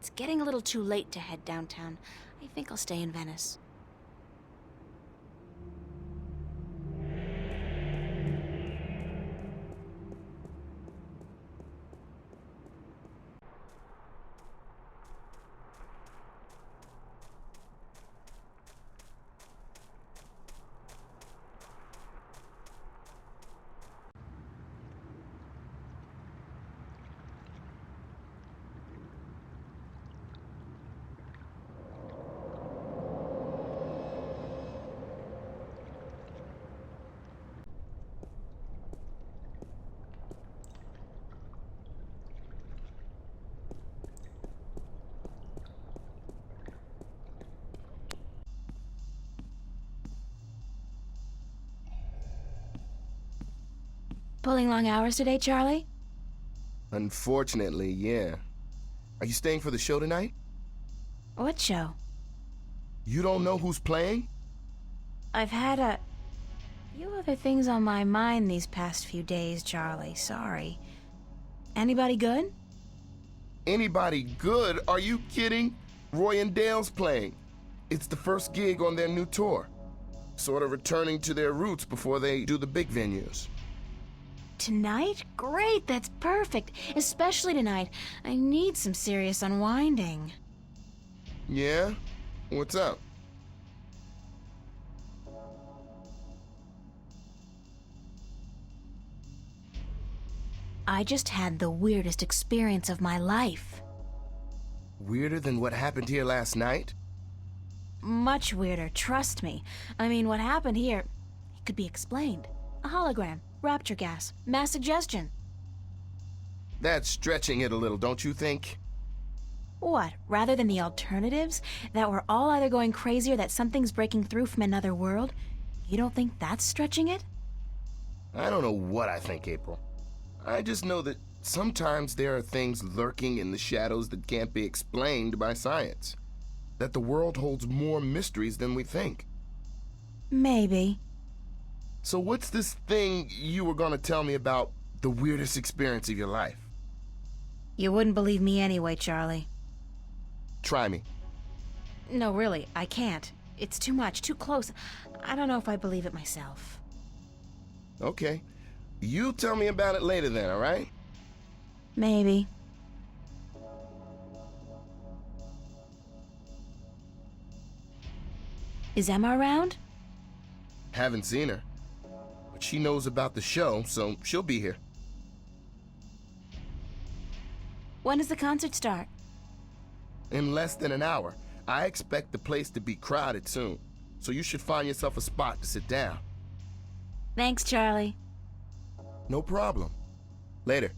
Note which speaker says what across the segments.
Speaker 1: It's getting a little too late to head downtown. I think I'll stay in Venice. Pulling long hours today, Charlie?
Speaker 2: Unfortunately, yeah. Are you staying for the show tonight?
Speaker 1: What show?
Speaker 2: You don't know who's playing?
Speaker 1: I've had a few other things on my mind these past few days, Charlie. Sorry. Anybody good?
Speaker 2: Anybody good? Are you kidding? Roy and Dale's playing. It's the first gig on their new tour. Sort of returning to their roots before they do the big venues.
Speaker 1: Tonight? Great, that's perfect. Especially tonight. I need some serious unwinding.
Speaker 2: Yeah? What's up?
Speaker 1: I just had the weirdest experience of my life.
Speaker 2: Weirder than what happened here last night?
Speaker 1: Much weirder, trust me. I mean, what happened here, it could be explained. A hologram, rapture gas, mass suggestion.
Speaker 2: That's stretching it a little, don't you think?
Speaker 1: What, rather than the alternatives? That we're all either going crazy or that something's breaking through from another world? You don't think that's stretching it?
Speaker 2: I don't know what I think, April. I just know that sometimes there are things lurking in the shadows that can't be explained by science. That the world holds more mysteries than we think.
Speaker 1: Maybe.
Speaker 2: So what's this thing you were gonna tell me about the weirdest experience of your life?
Speaker 1: You wouldn't believe me anyway, Charlie.
Speaker 2: Try me.
Speaker 1: No, really, I can't. It's too much, too close. I don't know if I believe it myself.
Speaker 2: Okay. You tell me about it later then, all right?
Speaker 1: Maybe. Is Emma around?
Speaker 2: Haven't seen her. But she knows about the show, so she'll be here.
Speaker 1: When does the concert start?
Speaker 2: In less than an hour. I expect the place to be crowded soon, so you should find yourself a spot to sit down.
Speaker 1: Thanks, Charlie.
Speaker 2: No problem. Later.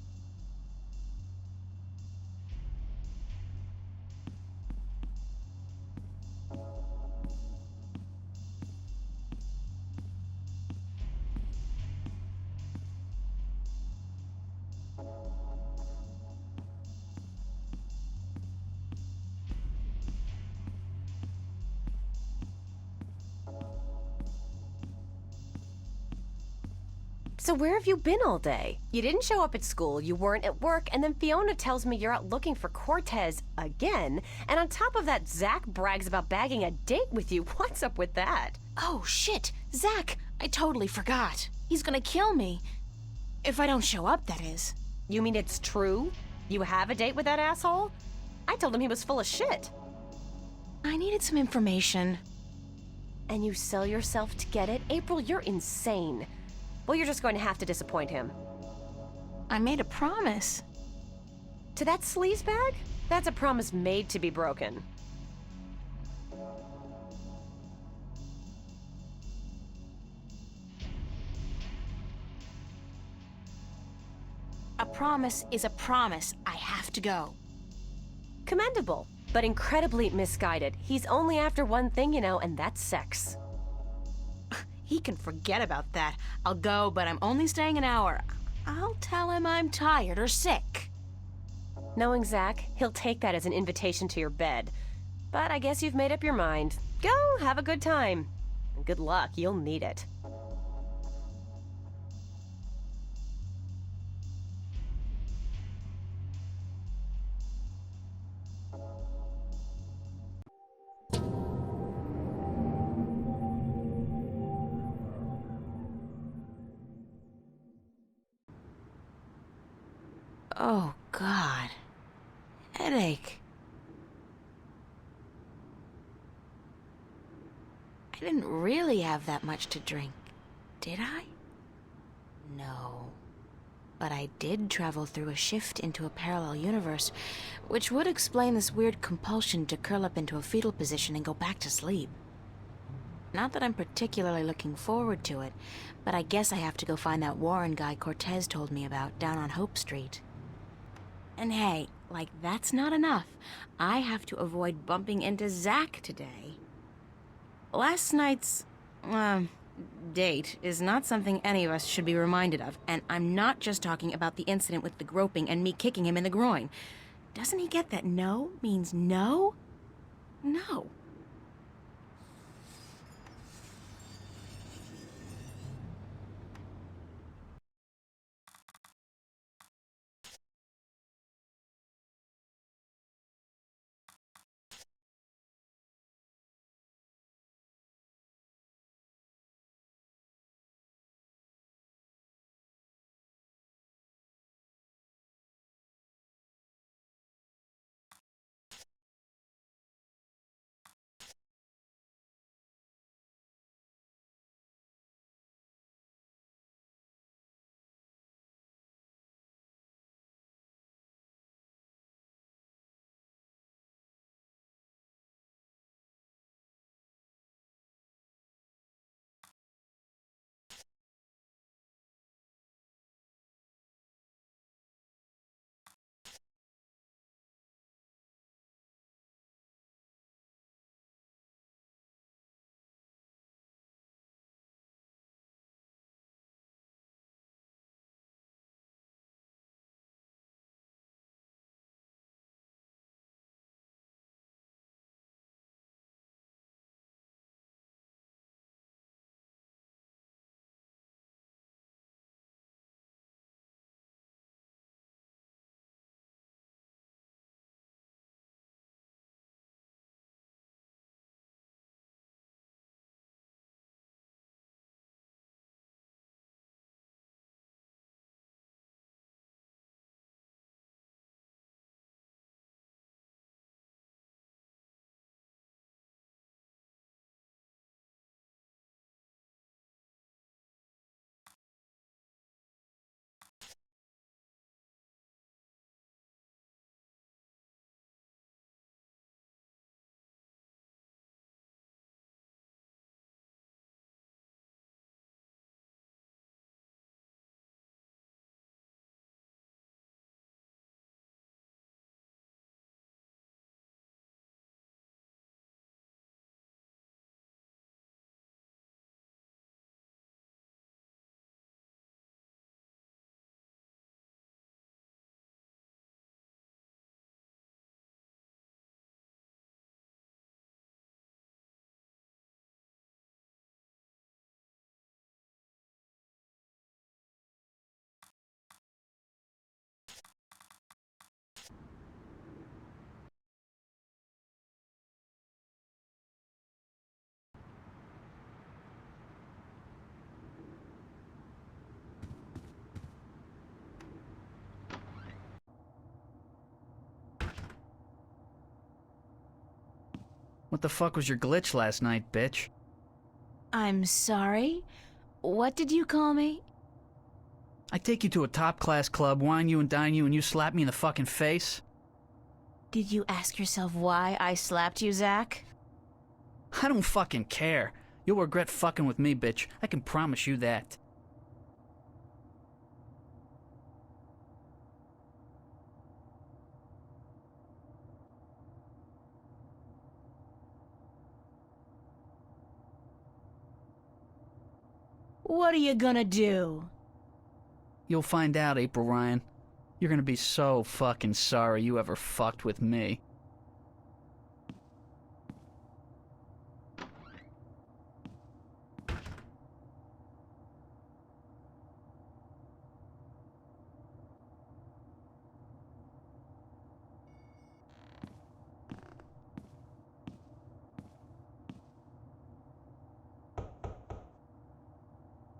Speaker 3: So where have you been all day? You didn't show up at school, you weren't at work, and then Fiona tells me you're out looking for Cortez again. And on top of that, Zach brags about bagging a date with you. What's up with that?
Speaker 1: Oh, shit! Zach! I totally forgot. He's gonna kill me. If I don't show up, that is.
Speaker 3: You mean it's true? You have a date with that asshole? I told him he was full of shit.
Speaker 1: I needed some information.
Speaker 3: And you sell yourself to get it? April, you're insane. Well, you're just going to have to disappoint him.
Speaker 1: I made a promise.
Speaker 3: To that sleazebag? That's a promise made to be broken.
Speaker 1: A promise is a promise. I have to go.
Speaker 3: Commendable, but incredibly misguided. He's only after one thing, you know, and that's sex.
Speaker 1: He can forget about that. I'll go, but I'm only staying an hour. I'll tell him I'm tired or sick.
Speaker 3: Knowing Zach, he'll take that as an invitation to your bed. But I guess you've made up your mind. Go, have a good time. And good luck, you'll need it.
Speaker 1: Oh, God. Headache. I didn't really have that much to drink, did I? No. But I did travel through a shift into a parallel universe, which would explain this weird compulsion to curl up into a fetal position and go back to sleep. Not that I'm particularly looking forward to it, but I guess I have to go find that Warren guy Cortez told me about down on Hope Street. And hey, like that's not enough. I have to avoid bumping into Zach today. Last night's, date is not something any of us should be reminded of, and I'm not just talking about the incident with the groping and me kicking him in the groin. Doesn't he get that no means no? No.
Speaker 4: What the fuck was your glitch last night, bitch?
Speaker 1: I'm sorry? What did you call me?
Speaker 4: I take you to a top-class club, wine you and dine you, and you slap me in the fucking face?
Speaker 1: Did you ask yourself why I slapped you, Zach?
Speaker 4: I don't fucking care. You'll regret fucking with me, bitch. I can promise you that.
Speaker 1: What are you gonna do?
Speaker 4: You'll find out, April Ryan. You're gonna be so fucking sorry you ever fucked with me.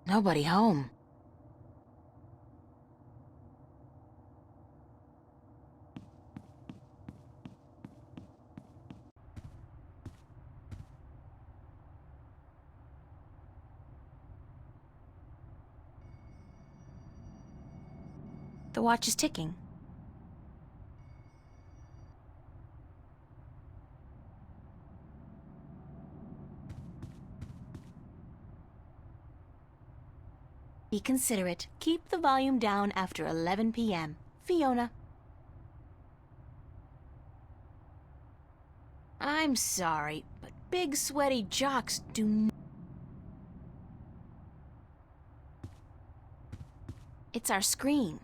Speaker 1: Nobody home. The watch is ticking. Be considerate. Keep the volume down after 11 p.m. Fiona. I'm sorry, but big sweaty jocks do not. It's our screen.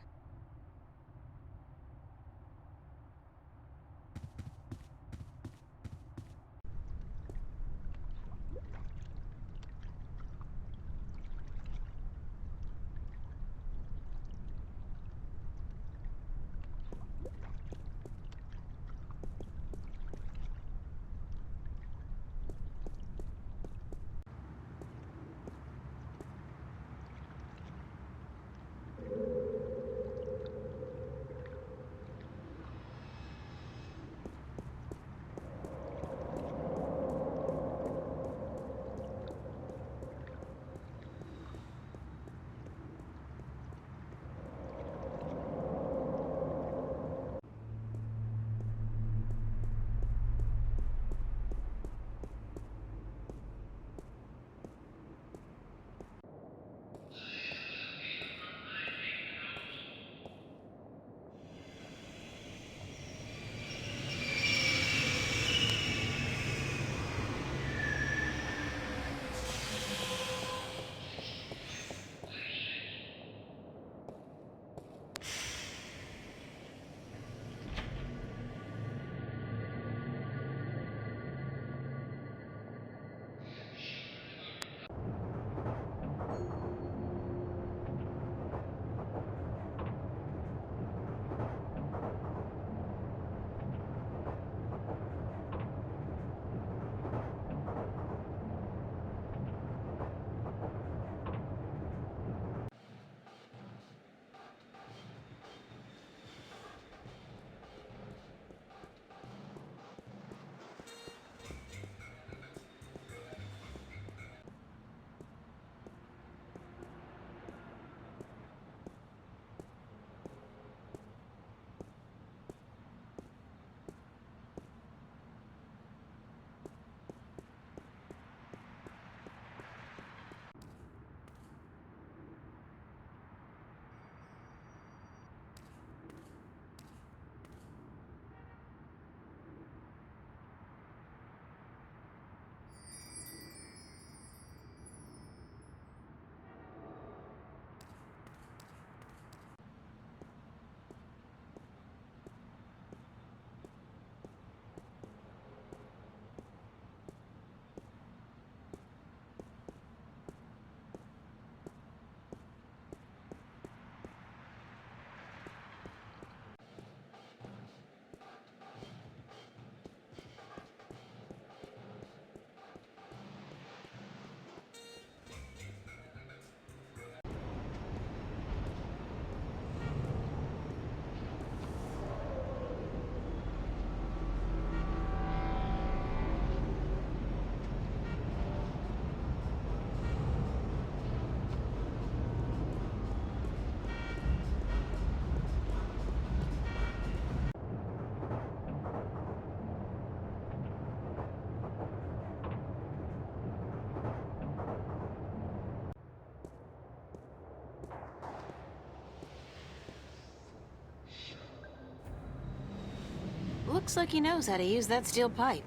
Speaker 1: Looks like he knows how to use that steel pipe.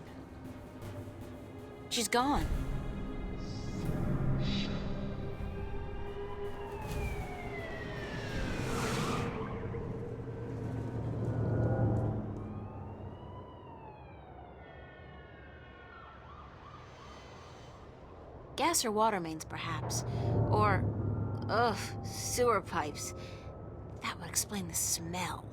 Speaker 1: She's gone. Gas or water mains, perhaps. Or, sewer pipes. That would explain the smell.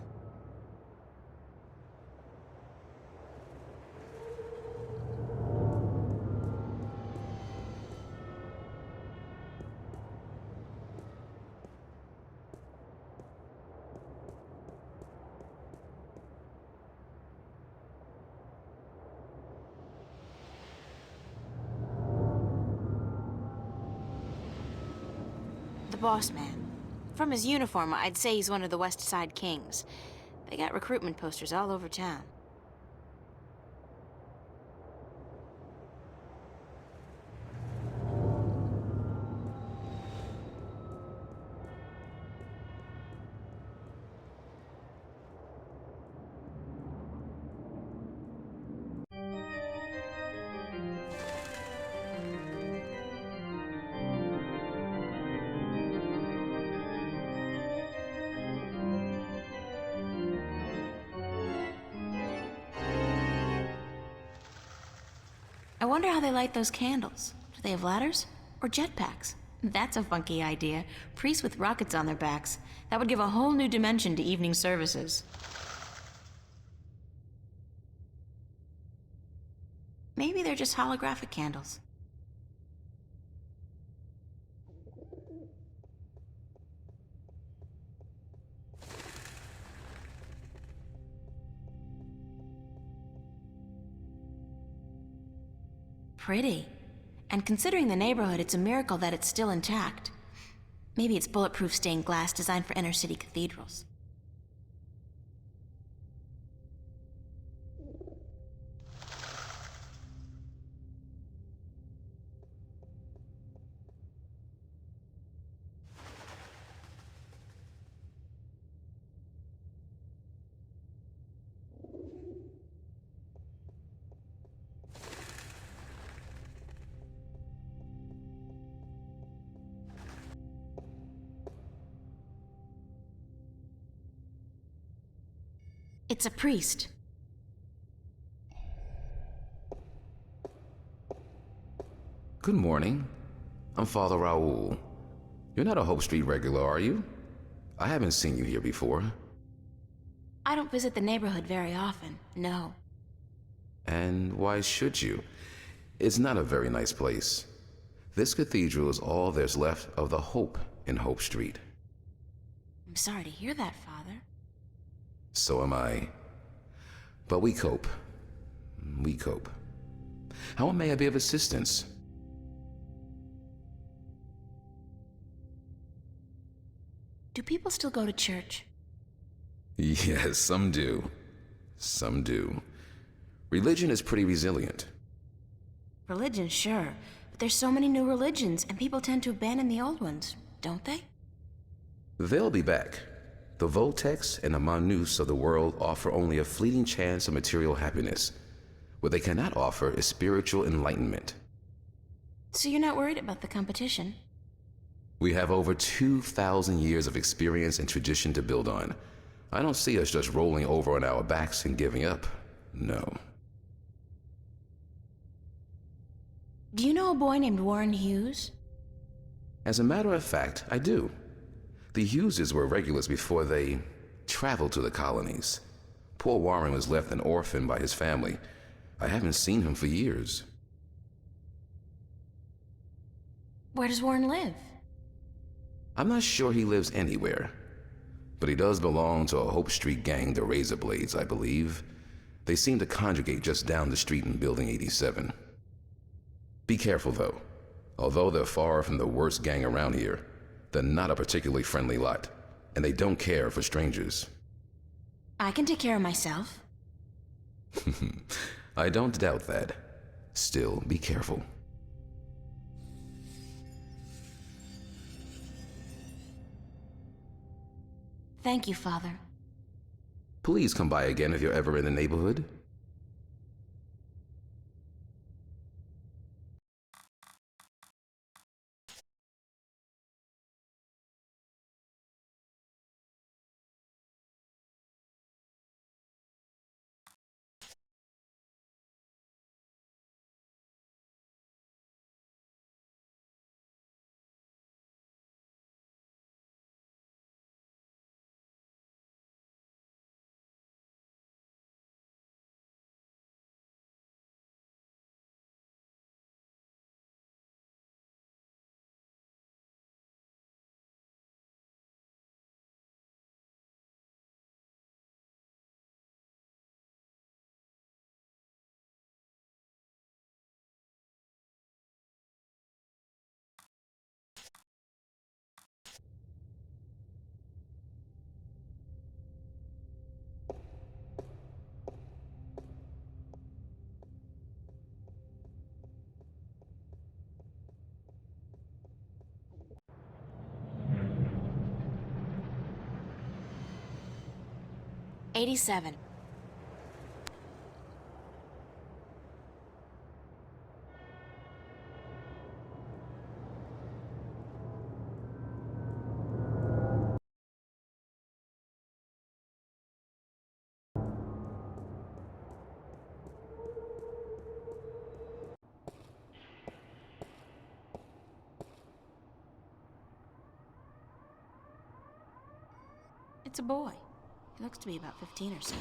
Speaker 1: The boss man. From his uniform, I'd say he's one of the West Side Kings. They got recruitment posters all over town. I wonder how they light those candles. Do they have ladders? Or jetpacks? That's a funky idea. Priests with rockets on their backs. That would give a whole new dimension to evening services. Maybe they're just holographic candles. Pretty. And considering the neighborhood, it's a miracle that it's still intact. Maybe it's bulletproof stained glass designed for inner city cathedrals. It's a priest.
Speaker 5: Good morning. I'm Father Raoul. You're not a Hope Street regular, are you? I haven't seen you here before.
Speaker 1: I don't visit the neighborhood very often, no.
Speaker 5: And why should you? It's not a very nice place. This cathedral is all there's left of the hope in Hope Street.
Speaker 1: I'm sorry to hear that, Father.
Speaker 5: So am I. But we cope. We cope. How may I be of assistance?
Speaker 1: Do people still go to church?
Speaker 5: Yes, some do. Some do. Religion is pretty resilient.
Speaker 1: Religion, sure. But there's so many new religions, and people tend to abandon the old ones, don't they?
Speaker 5: They'll be back. The Voltex and the Manus of the world offer only a fleeting chance of material happiness. What they cannot offer is spiritual enlightenment.
Speaker 1: So you're not worried about the competition?
Speaker 5: We have over 2,000 years of experience and tradition to build on. I don't see us just rolling over on our backs and giving up. No.
Speaker 1: Do you know a boy named Warren Hughes?
Speaker 5: As a matter of fact, I do. The Hugheses were regulars before they traveled to the colonies. Poor Warren was left an orphan by his family. I haven't seen him for years.
Speaker 1: Where does Warren live?
Speaker 5: I'm not sure he lives anywhere, but he does belong to a Hope Street gang, the Razorblades, I believe. They seem to congregate just down the street in Building 87. Be careful, though. Although they're far from the worst gang around here, they're not a particularly friendly lot, and they don't care for strangers.
Speaker 1: I can take care of myself.
Speaker 5: I don't doubt that. Still, be careful.
Speaker 1: Thank you, Father.
Speaker 5: Please come by again if you're ever in the neighborhood.
Speaker 1: 87. It's a boy. He looks to be about 15 or so.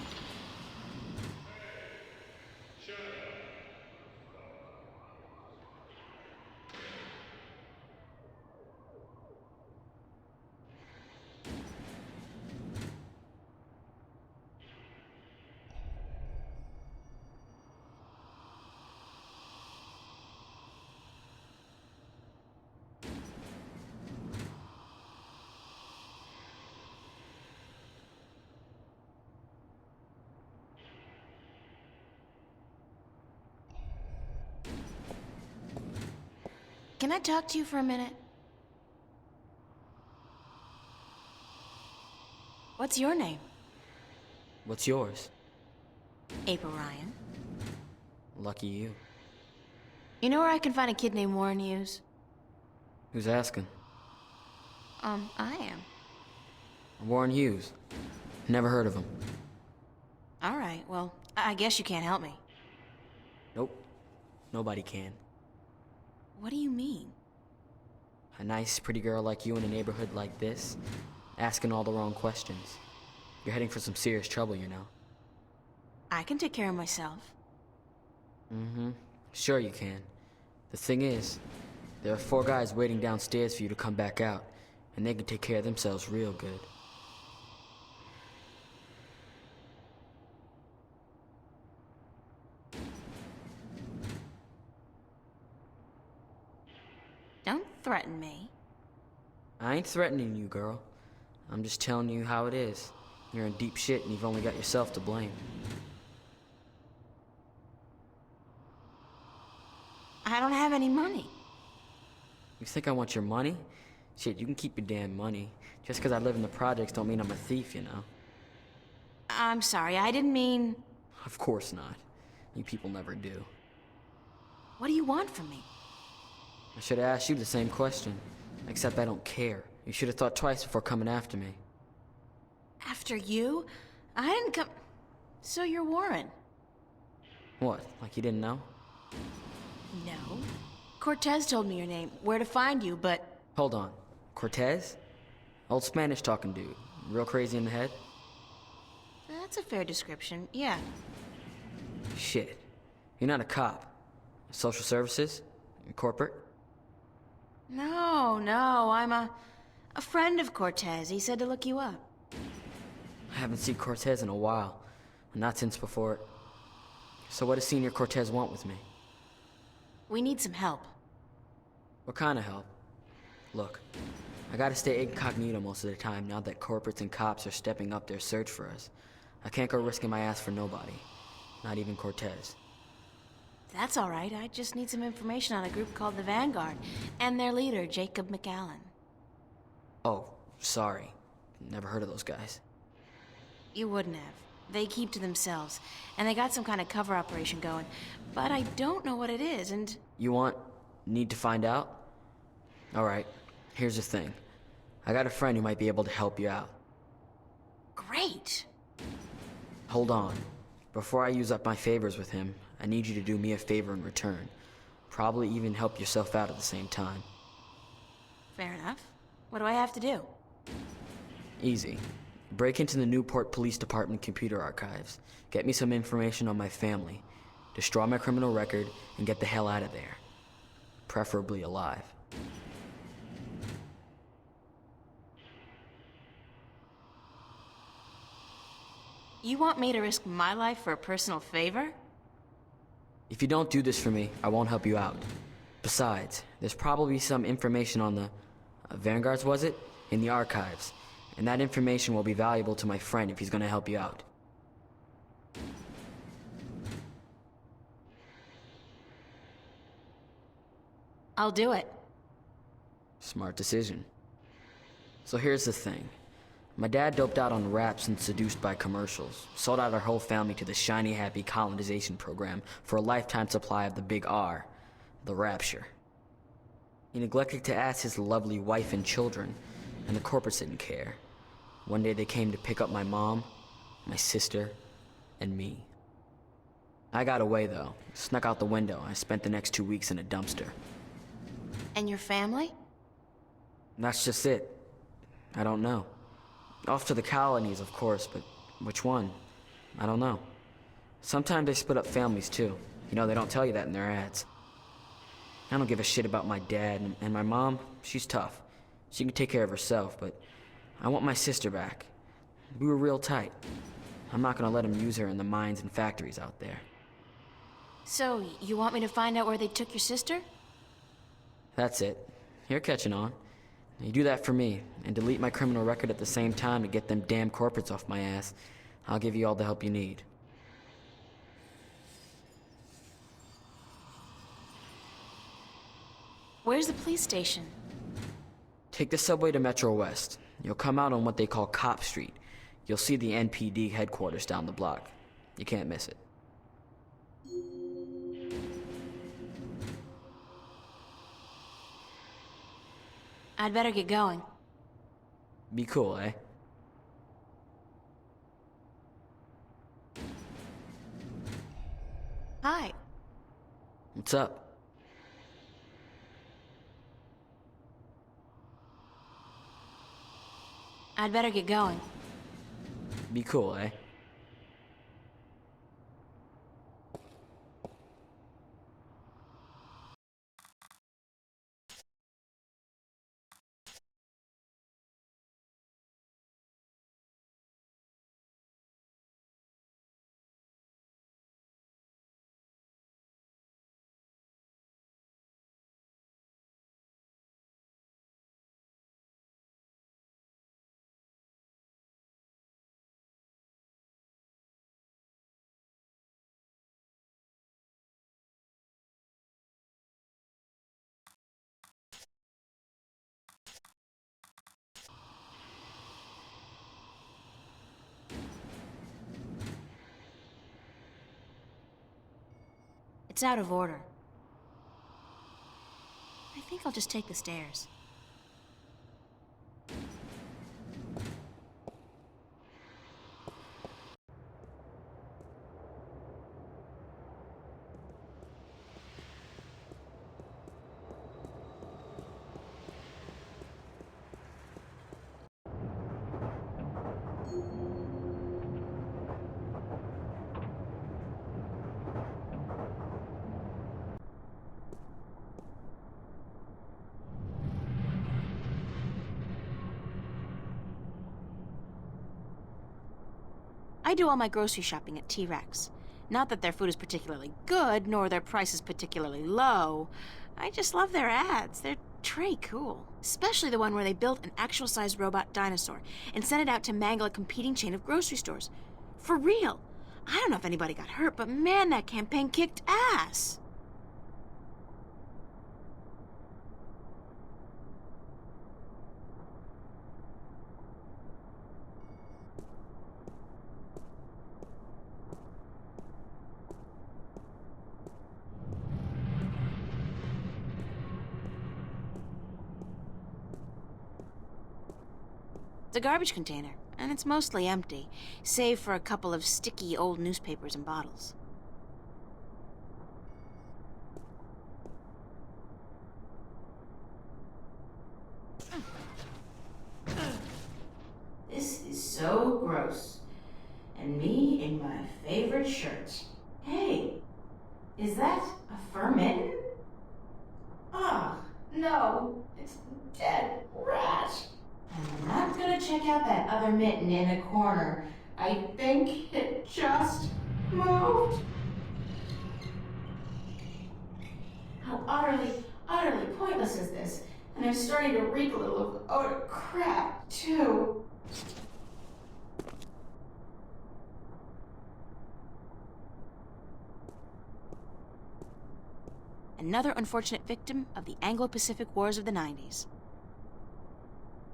Speaker 1: Can I talk to you for a minute? What's your name?
Speaker 6: What's yours?
Speaker 1: April Ryan.
Speaker 6: Lucky you.
Speaker 1: You know where I can find a kid named Warren Hughes?
Speaker 6: Who's asking?
Speaker 1: I am.
Speaker 6: Warren Hughes. Never heard of him.
Speaker 1: All right, well, I guess you can't help me.
Speaker 6: Nope. Nobody can.
Speaker 1: What do you mean?
Speaker 6: A nice, pretty girl like you in a neighborhood like this, asking all the wrong questions. You're heading for some serious trouble, you know.
Speaker 1: I can take care of myself.
Speaker 6: Mm-hmm. Sure you can. The thing is, there are 4 guys waiting downstairs for you to come back out, and they can take care of themselves real good.
Speaker 1: Don't threaten me.
Speaker 6: I ain't threatening you, girl. I'm just telling you how it is. You're in deep shit and you've only got yourself to blame.
Speaker 1: I don't have any money.
Speaker 6: You think I want your money? Shit, you can keep your damn money. Just 'cause I live in the projects don't mean I'm a thief, you know?
Speaker 1: I'm sorry, I didn't mean...
Speaker 6: Of course not. You people never do.
Speaker 1: What do you want from me?
Speaker 6: I should have asked you the same question. Except I don't care. You should have thought twice before coming after me.
Speaker 1: After you? I didn't come... So you're Warren?
Speaker 6: What, like you didn't know?
Speaker 1: No. Cortez told me your name, where to find you, but...
Speaker 6: Hold on. Cortez? Old Spanish talking dude. Real crazy in the head?
Speaker 1: That's a fair description, yeah.
Speaker 6: Shit. You're not a cop. Social services? Corporate?
Speaker 1: No, I'm a friend of Cortez. He said to look you up.
Speaker 6: I haven't seen Cortez in a while. Not since before. So what does Senior Cortez want with me?
Speaker 1: We need some help.
Speaker 6: What kind of help? Look, I gotta stay incognito most of the time now that corporates and cops are stepping up their search for us. I can't go risking my ass for nobody. Not even Cortez.
Speaker 1: That's all right. I just need some information on a group called the Vanguard and their leader, Jacob McAllen.
Speaker 6: Oh, sorry. Never heard of those guys.
Speaker 1: You wouldn't have. They keep to themselves, and they got some kind of cover operation going, but I don't know what it is, and...
Speaker 6: Need to find out? Alright, here's the thing. I got a friend who might be able to help you out.
Speaker 1: Great!
Speaker 6: Hold on. Before I use up my favors with him, I need you to do me a favor in return. Probably even help yourself out at the same time.
Speaker 1: Fair enough. What do I have to do?
Speaker 6: Easy. Break into the Newport Police Department computer archives. Get me some information on my family. Destroy my criminal record and get the hell out of there. Preferably alive.
Speaker 1: You want me to risk my life for a personal favor?
Speaker 6: If you don't do this for me, I won't help you out. Besides, there's probably some information on the... Vanguards, was it? In the archives. And that information will be valuable to my friend if he's gonna help you out.
Speaker 1: I'll do it.
Speaker 6: Smart decision. So here's the thing. My dad doped out on raps and seduced by commercials, sold out our whole family to the shiny happy colonization program for a lifetime supply of the big R, the rapture. He neglected to ask his lovely wife and children, and the corporates didn't care. One day they came to pick up my mom, my sister, and me. I got away though, snuck out the window. I spent the next 2 weeks in a dumpster.
Speaker 1: And your family?
Speaker 6: That's just it. I don't know. Off to the colonies, of course, but which one? I don't know. Sometimes they split up families too. You know, they don't tell you that in their ads. I don't give a shit about my dad, and my mom, she's tough. She can take care of herself, but I want my sister back. We were real tight. I'm not gonna let them use her in the mines and factories out there.
Speaker 1: So, you want me to find out where they took your sister?
Speaker 6: That's it. You're catching on. You do that for me, and delete my criminal record at the same time to get them damn corporates off my ass. I'll give you all the help you need.
Speaker 1: Where's the police station?
Speaker 6: Take the subway to Metro West. You'll come out on what they call Cop Street. You'll see the NPD headquarters down the block. You can't miss it.
Speaker 1: I'd better get going.
Speaker 6: Be cool, eh?
Speaker 1: Hi.
Speaker 6: What's up?
Speaker 1: I'd better get going.
Speaker 6: Be cool, eh?
Speaker 1: It's out of order. I think I'll just take the stairs. I do all my grocery shopping at T-Rex. Not that their food is particularly good, nor their prices particularly low. I just love their ads. They're très cool. Especially the one where they built an actual-sized robot dinosaur and sent it out to mangle a competing chain of grocery stores. For real. I don't know if anybody got hurt, but man, that campaign kicked ass. It's a garbage container, and it's mostly empty, save for a couple of sticky old newspapers and bottles. This is so gross. And me in my favorite shirt. Hey, is that a fur mitten? Ah, no, it's a dead rat. I'm not gonna check out that other mitten in the corner. I think it just moved. How utterly pointless is this? And I'm starting to reek a little of odor crap, too. Another unfortunate victim of the Anglo-Pacific Wars of the 90s.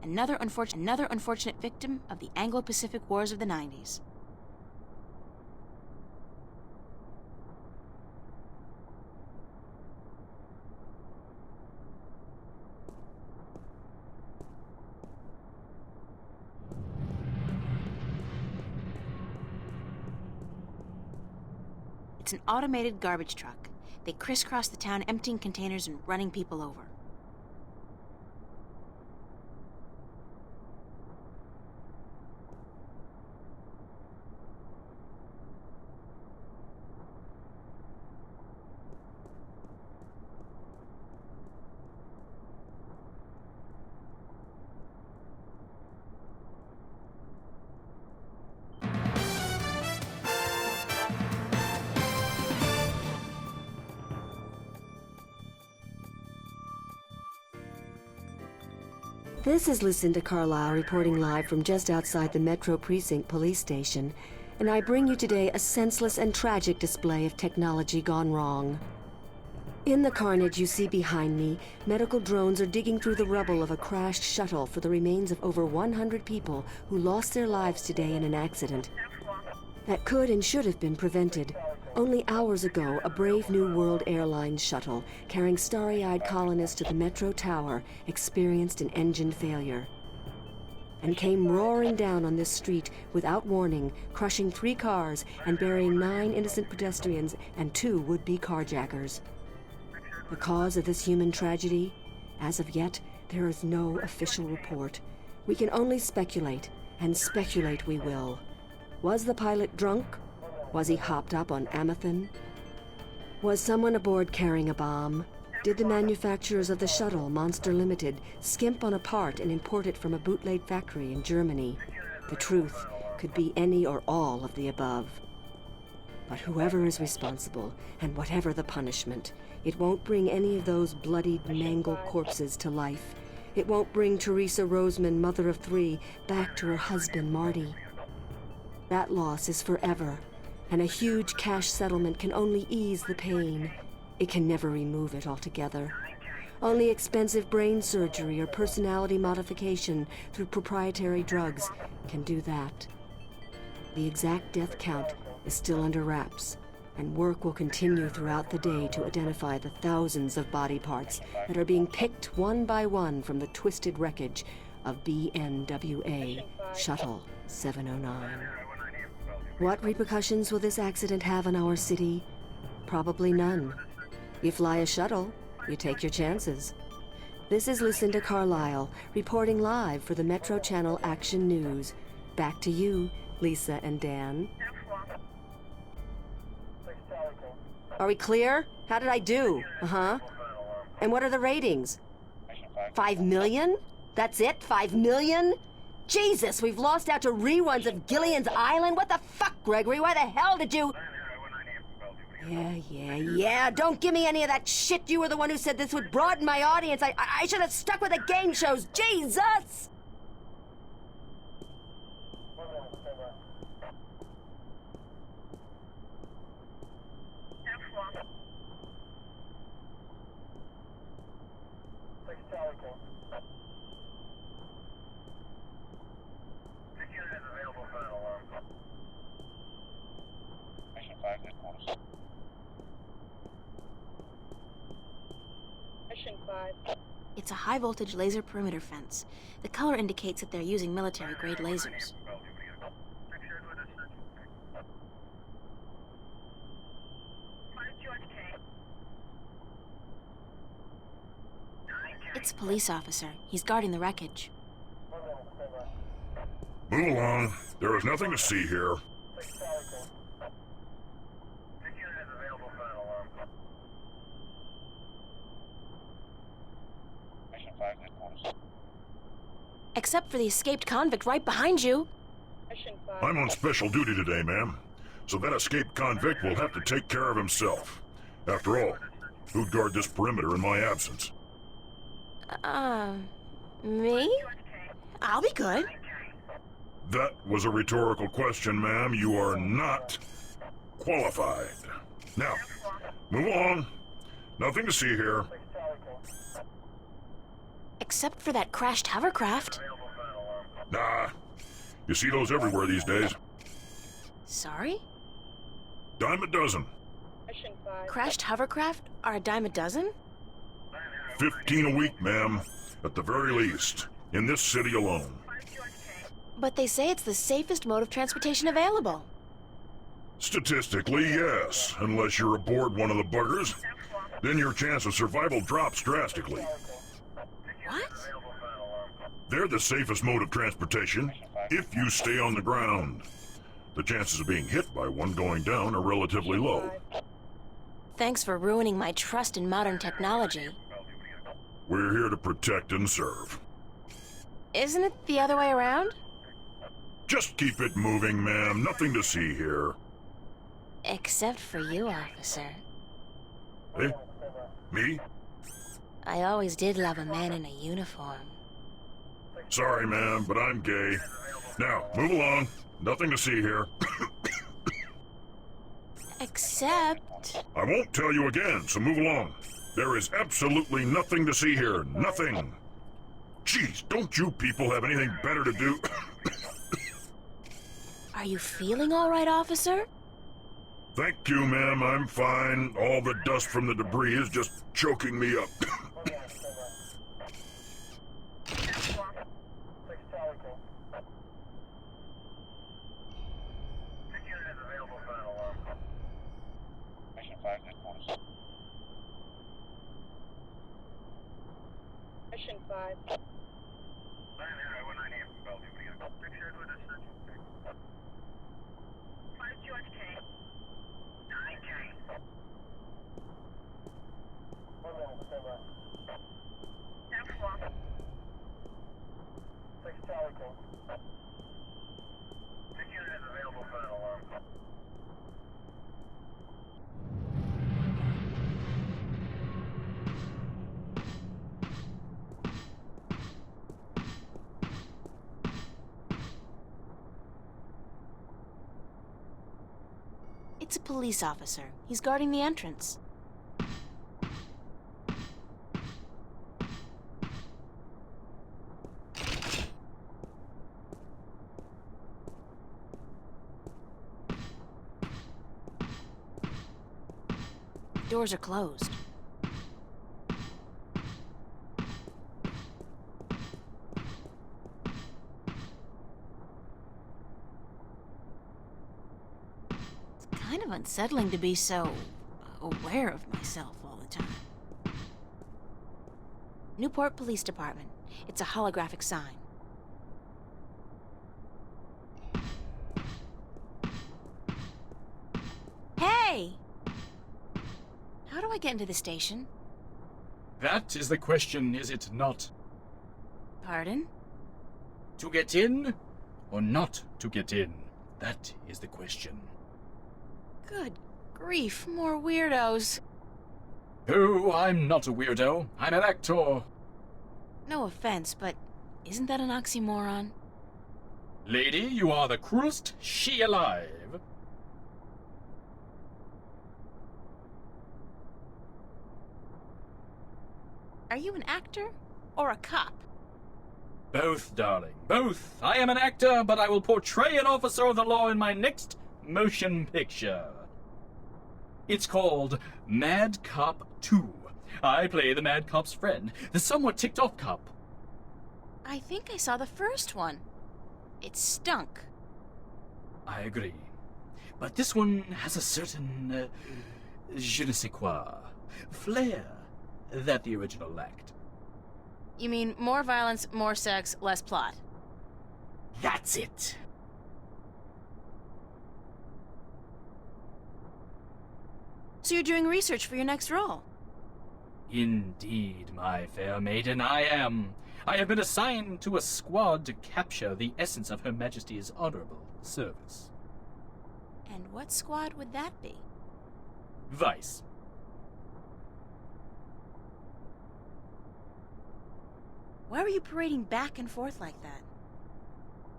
Speaker 1: Another unfortunate victim of the Anglo-Pacific Wars of the 90s. It's an automated garbage truck. They crisscross the town, emptying containers and running people over.
Speaker 7: This is Lucinda Carlisle reporting live from just outside the Metro Precinct Police Station, and I bring you today a senseless and tragic display of technology gone wrong. In the carnage you see behind me, medical drones are digging through the rubble of a crashed shuttle for the remains of over 100 people who lost their lives today in an accident that could and should have been prevented. Only hours ago, a Brave New World Airlines shuttle carrying starry-eyed colonists to the Metro Tower experienced an engine failure and came roaring down on this street without warning, crushing 3 cars and burying 9 innocent pedestrians and 2 would-be carjackers. The cause of this human tragedy? As of yet, there is no official report. We can only speculate, and speculate we will. Was the pilot drunk? Was he hopped up on Amethyst? Was someone aboard carrying a bomb? Did the manufacturers of the shuttle, Monster Limited, skimp on a part and import it from a bootleg factory in Germany? The truth could be any or all of the above. But whoever is responsible, and whatever the punishment, it won't bring any of those bloodied, mangled corpses to life. It won't bring Teresa Roseman, mother of 3, back to her husband, Marty. That loss is forever, and a huge cash settlement can only ease the pain. It can never remove it altogether. Only expensive brain surgery or personality modification through proprietary drugs can do that. The exact death count is still under wraps, and work will continue throughout the day to identify the thousands of body parts that are being picked one by one from the twisted wreckage of BNWA Shuttle 709. What repercussions will this accident have on our city? Probably none. You fly a shuttle, you take your chances. This is Lucinda Carlisle, reporting live for the Metro Channel Action News. Back to you, Lisa and Dan. Are we clear? How did I do? Uh-huh. And what are the ratings? 5 million? That's it? 5 million? Jesus, we've lost out to reruns of Gillian's Island? What the fuck, Gregory? Why the hell did you... Yeah. Don't give me any of that shit. You were the one who said this would broaden my audience. I should have stuck with the game shows. Jesus!
Speaker 1: It's a high-voltage laser perimeter fence. The color indicates that they're using military-grade lasers. It's a police officer. He's guarding the wreckage.
Speaker 8: Move along. There is nothing to see here.
Speaker 1: Except for the escaped convict right behind you.
Speaker 8: I'm on special duty today, ma'am. So that escaped convict will have to take care of himself. After all, who'd guard this perimeter in my absence?
Speaker 1: Me? I'll be good.
Speaker 8: That was a rhetorical question, ma'am. You are not qualified. Now, move along. Nothing to see here.
Speaker 1: Except for that crashed hovercraft.
Speaker 8: Nah. You see those everywhere these days.
Speaker 1: Sorry?
Speaker 8: Dime a dozen.
Speaker 1: Crashed hovercraft are a dime a dozen?
Speaker 8: 15 a week, ma'am. At the very least. In this city alone.
Speaker 1: But they say it's the safest mode of transportation available.
Speaker 8: Statistically, yes. Unless you're aboard one of the buggers. Then your chance of survival drops drastically.
Speaker 1: What?
Speaker 8: They're the safest mode of transportation if you stay on the ground. The chances of being hit by one going down are relatively low.
Speaker 1: Thanks for ruining my trust in modern technology.
Speaker 8: We're here to protect and serve.
Speaker 1: Isn't it the other way around?
Speaker 8: Just keep it moving, ma'am. Nothing to see here.
Speaker 1: Except for you, officer.
Speaker 8: Eh? Me?
Speaker 1: I always did love a man in a uniform.
Speaker 8: Sorry, ma'am, but I'm gay. Now, move along. Nothing to see here.
Speaker 1: Except...
Speaker 8: I won't tell you again, so move along. There is absolutely nothing to see here. Nothing. Jeez, don't you people have anything better to do?
Speaker 1: Are you feeling all right, officer?
Speaker 8: Thank you, ma'am. I'm fine. All the dust from the debris is just choking me up.
Speaker 9: Mission 5.
Speaker 1: It's a police officer. He's guarding the entrance. Doors are closed. Kind of unsettling to be so aware of myself all the time. Newport Police Department. It's a holographic sign. Hey! How do I get into the station?
Speaker 10: That is the question, is it not?
Speaker 1: Pardon?
Speaker 10: To get in or not to get in? That is the question.
Speaker 1: Good grief, more weirdos.
Speaker 10: Oh, I'm not a weirdo. I'm an actor.
Speaker 1: No offense, but isn't that an oxymoron?
Speaker 10: Lady, you are the cruelest she alive.
Speaker 1: Are you an actor or a cop?
Speaker 10: Both, darling, both. I am an actor, but I will portray an officer of the law in my next motion picture. It's called Mad Cop 2. I play the Mad Cop's friend, the somewhat ticked-off cop.
Speaker 1: I think I saw the first one. It stunk.
Speaker 10: I agree. But this one has a certain, je ne sais quoi, flair that the original lacked.
Speaker 1: You mean more violence, more sex, less plot?
Speaker 10: That's it.
Speaker 1: So you're doing research for your next role?
Speaker 10: Indeed, my fair maiden, I am. I have been assigned to a squad to capture the essence of Her Majesty's honorable service.
Speaker 1: And what squad would that be?
Speaker 10: Vice.
Speaker 1: Why were you parading back and forth like that?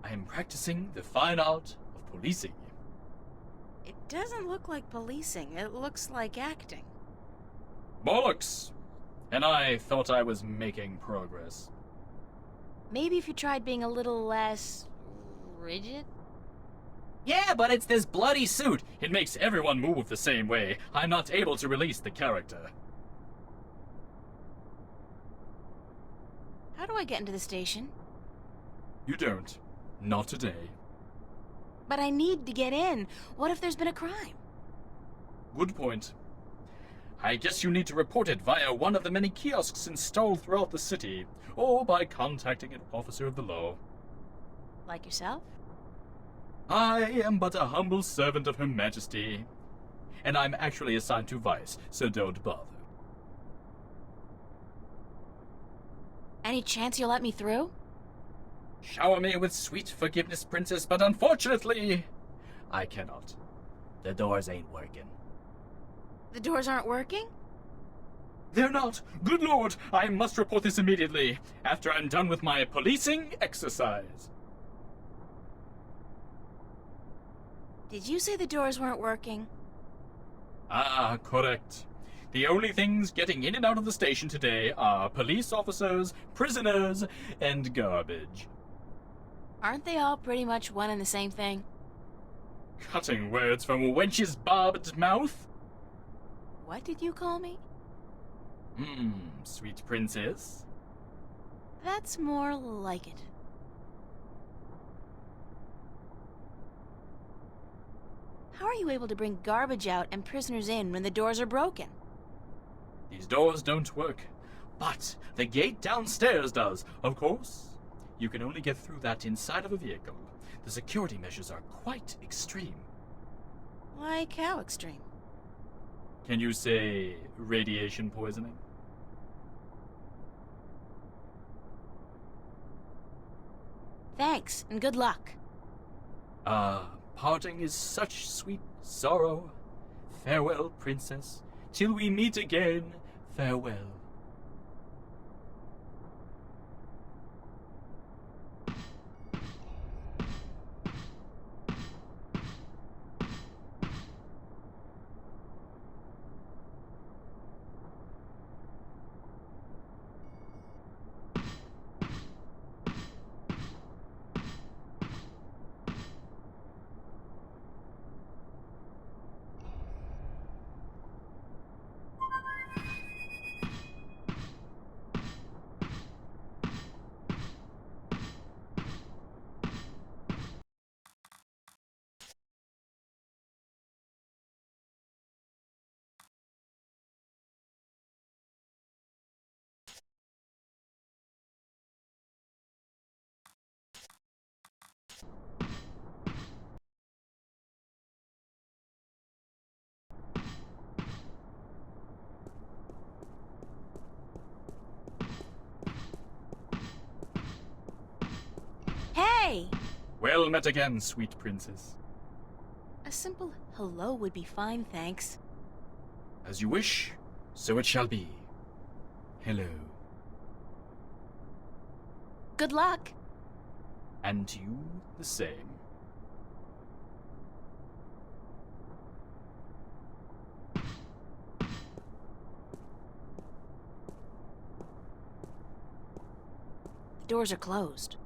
Speaker 10: I am practicing the fine art of policing.
Speaker 1: It doesn't look like policing. It looks like acting.
Speaker 10: Bollocks! And I thought I was making progress.
Speaker 1: Maybe if you tried being a little less... rigid?
Speaker 10: Yeah, but it's this bloody suit. It makes everyone move the same way. I'm not able to release the character.
Speaker 1: How do I get into the station?
Speaker 10: You don't. Not today.
Speaker 1: But I need to get in. What if there's been a crime?
Speaker 10: Good point. I guess you need to report it via one of the many kiosks installed throughout the city, or by contacting an officer of the law.
Speaker 1: Like yourself?
Speaker 10: I am but a humble servant of Her Majesty, and I'm actually assigned to Vice, so don't bother.
Speaker 1: Any chance you'll let me through?
Speaker 10: Shower me with sweet forgiveness, Princess, but unfortunately, I cannot. The doors ain't working.
Speaker 1: The doors aren't working?
Speaker 10: They're not. Good Lord, I must report this immediately, after I'm done with my policing exercise.
Speaker 1: Did you say the doors weren't working?
Speaker 10: Ah, correct. The only things getting in and out of the station today are police officers, prisoners, and garbage.
Speaker 1: Aren't they all pretty much one and the same thing?
Speaker 10: Cutting words from a wench's barbed mouth?
Speaker 1: What did you call me?
Speaker 10: Sweet princess.
Speaker 1: That's more like it. How are you able to bring garbage out and prisoners in when the doors are broken?
Speaker 10: These doors don't work, but the gate downstairs does. Of course, you can only get through that inside of a vehicle. The security measures are quite extreme.
Speaker 1: Like how extreme?
Speaker 10: Can you say radiation poisoning?
Speaker 1: Thanks, and good luck.
Speaker 10: Parting is such sweet sorrow. Farewell, princess. Till we meet again, farewell.
Speaker 1: Hey!
Speaker 10: Well met again, sweet princess.
Speaker 1: A simple hello would be fine, thanks.
Speaker 10: As you wish, so it shall be. Hello.
Speaker 1: Good luck.
Speaker 10: And to you the same.
Speaker 1: The doors are closed.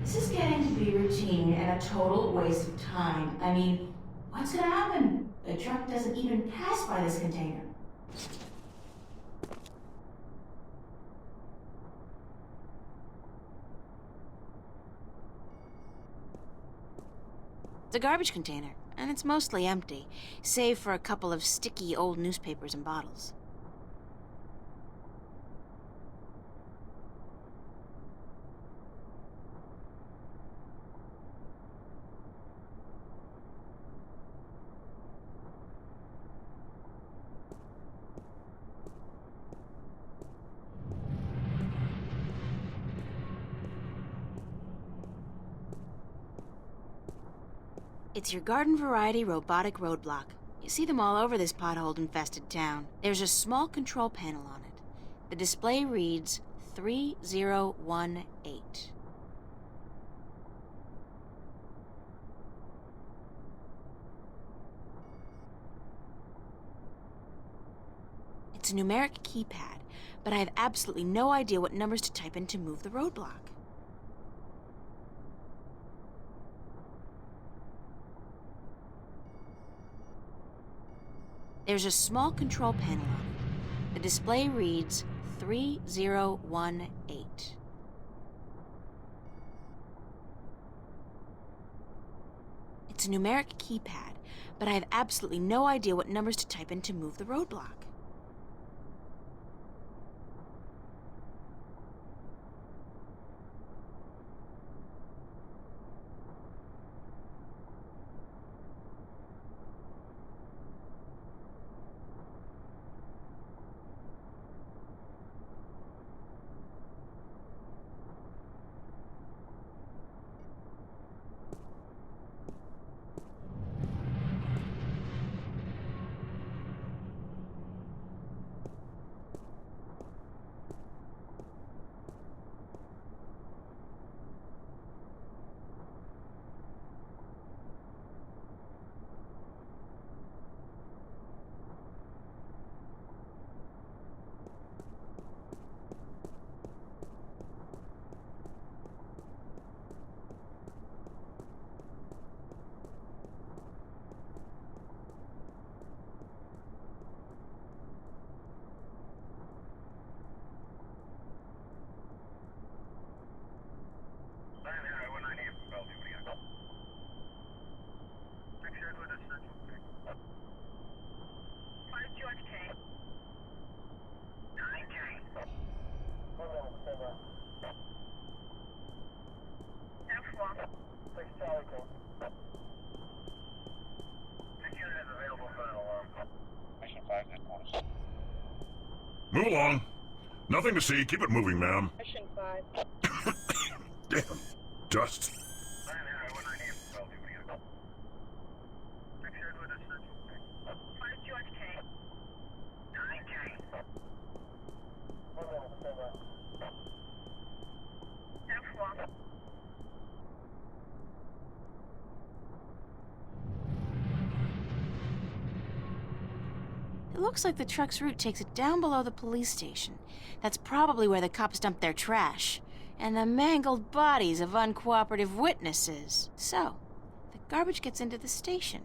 Speaker 9: This is getting to be routine and a total waste of time. I mean, what's gonna happen? The truck doesn't even pass by this container.
Speaker 1: It's a garbage container, and it's mostly empty, save for a couple of sticky old newspapers and bottles. It's your garden variety robotic roadblock. You see them all over this pothole-infested town. There's a small control panel on it. The display reads 3018. It's a numeric keypad, but I have absolutely no idea what numbers to type in to move the roadblock. There's a small control panel on it. The display reads 3018. It's a numeric keypad, but I have absolutely no idea what numbers to type in to move the roadblock.
Speaker 8: Move along. Nothing to see. Keep it moving, ma'am.
Speaker 11: Mission 5.
Speaker 8: Damn. Dust.
Speaker 1: It looks like the truck's route takes it down below the police station. That's probably where the cops dump their trash. And the mangled bodies of uncooperative witnesses. So, the garbage gets into the station.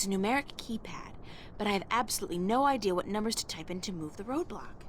Speaker 1: It's a numeric keypad, but I have absolutely no idea what numbers to type in to move the roadblock.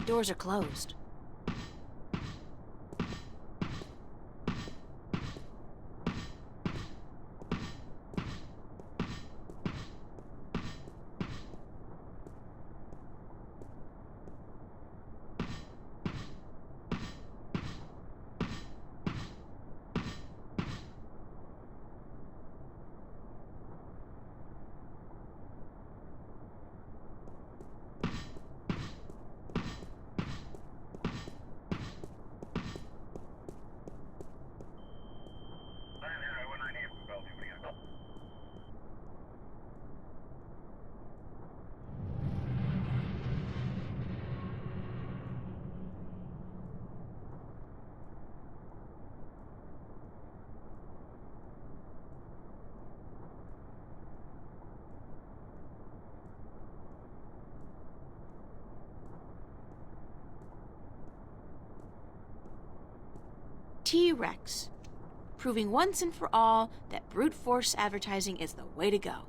Speaker 1: Doors are closed. T-Rex, proving once and for all that brute force advertising is the way to go.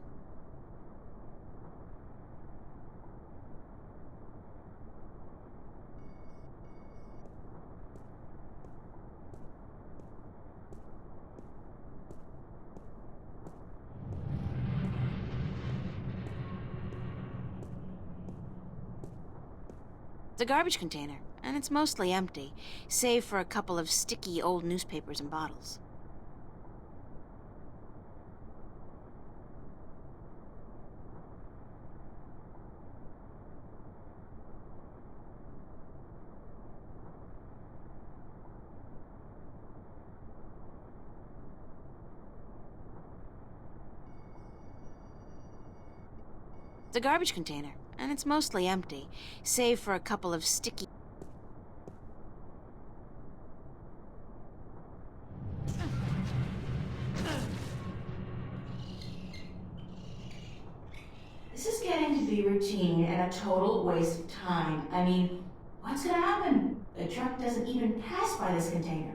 Speaker 1: It's a garbage container, and it's mostly empty, save for a couple of sticky old newspapers and bottles. It's a garbage container, and it's mostly empty, save for a couple of sticky...
Speaker 9: This is getting to be routine and a total waste of time. I mean, what's gonna happen? The truck doesn't even pass by this container.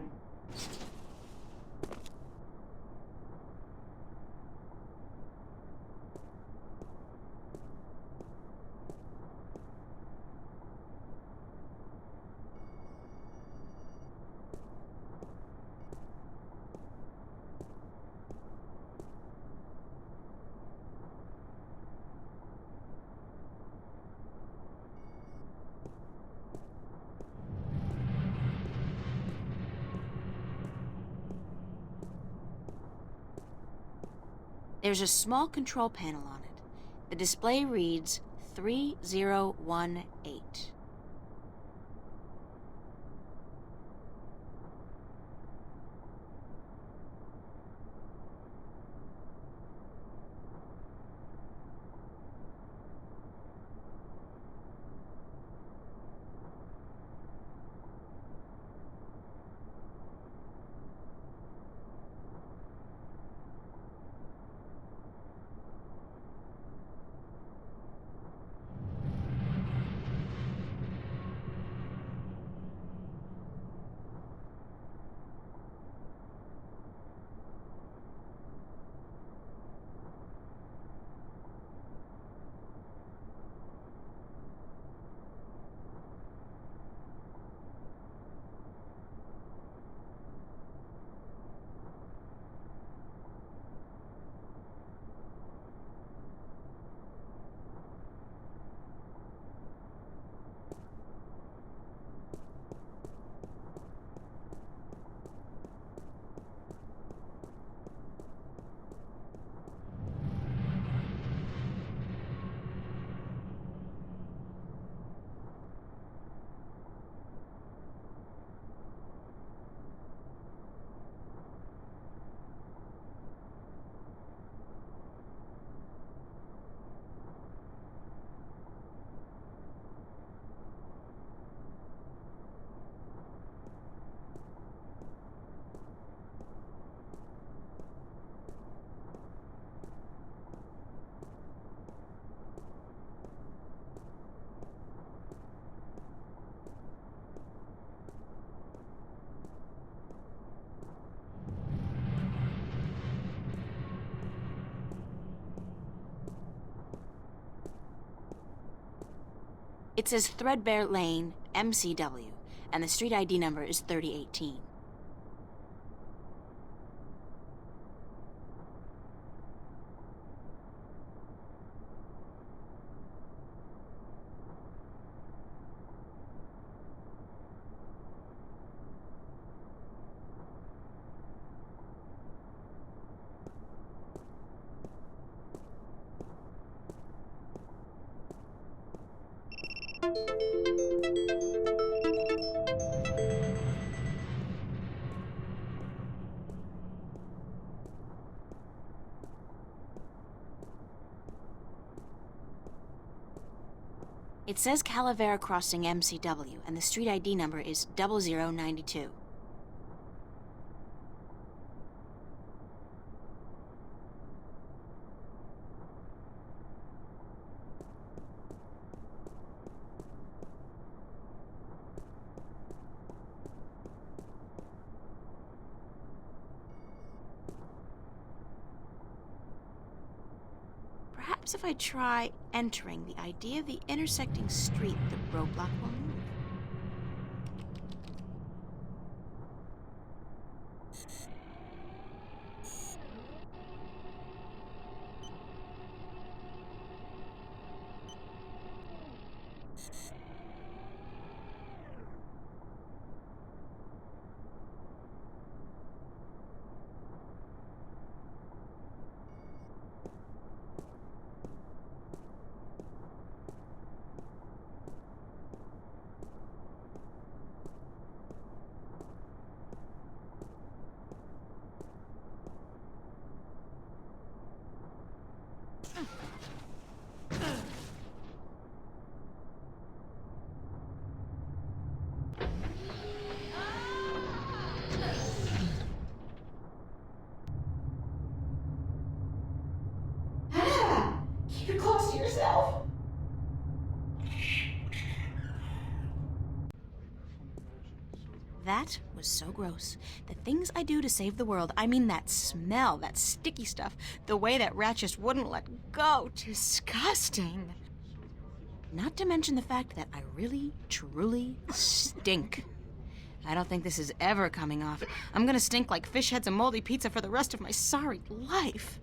Speaker 1: There's a small control panel on it. The display reads 3018. It says Threadbare Lane, MCW, and the street ID number is 3018. It says Calavera Crossing MCW, and the street ID number is 0092. Perhaps if I try entering the idea of the intersecting street, the roadblock will move.
Speaker 9: Keep it close to yourself.
Speaker 1: That was so gross. The things I do to save the world, I mean that smell, that sticky stuff, the way that rat just wouldn't let go. Disgusting. Not to mention the fact that I really, truly stink. I don't think this is ever coming off. I'm gonna stink like fish heads and moldy pizza for the rest of my sorry life.